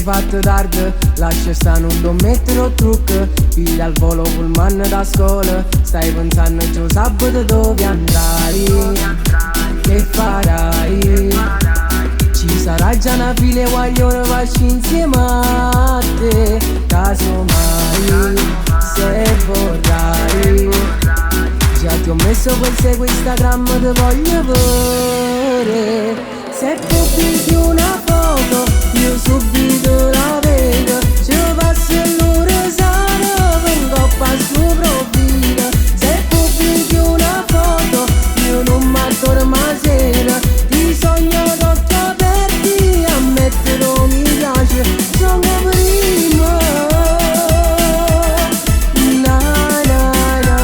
fatto tardi, lascia sta, non do mettere trucco. Figlia al volo pullman da scuola, stai pensando giù sabato dove andrai, che farai? Ci sarà già una fila e vogliono farci insieme a te, casomai, se vorrai. Già ti ho messo quel segui Instagram, te voglio vedere. Se pubblichi una foto, io subito la vedo. Ci passo l'ora sana, vengo a suo profilo. Se pubblichi una foto, io non m'addormo a sera. Ti sogno d'occhi aperti, ammetterò mi piace, sono prima. Na na na.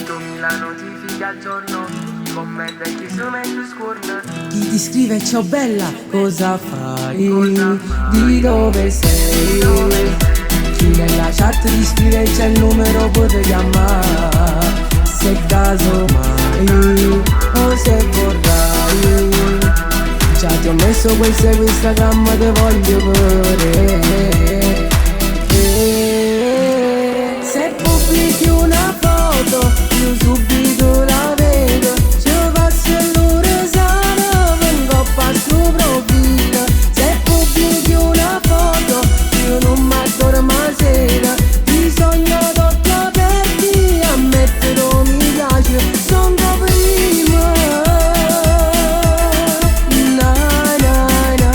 100.000 notifiche al giorno, commenta e chi si mette scorna. Chi ti scrive ciao bella, cosa fai? Di dove sei? Chi nella chat ti scrive c'è il numero, puoi chiamare. Se caso mai, o se vorrai. Già ti ho messo quel segui Instagram, te voglio vedere. Se pubblichi una foto, io subito la vedo. Ci passo l'ora sana, vengo a suo profilo. Se pubblichi una foto, io non m'addormo a sera. Ti sogno d'occhi aperti, ammetterò mi piace, sono prima. Na na na.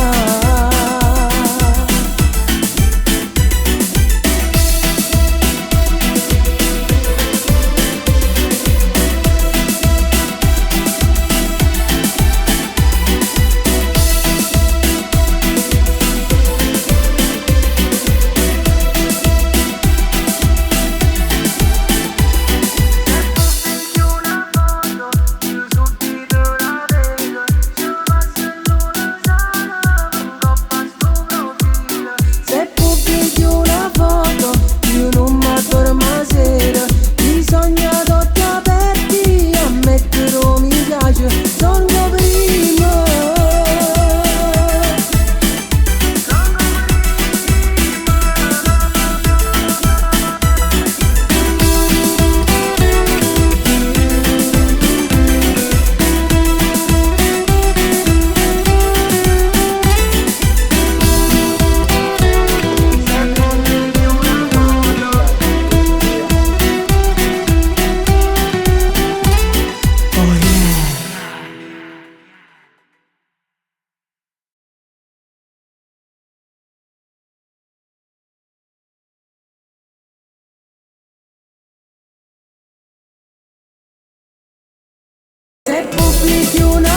Se pubblichi una foto, io non m'addormo a sera. Ti sogno d'occhi aperti, ammetterò mi piace, sono prima. Se pubblichi una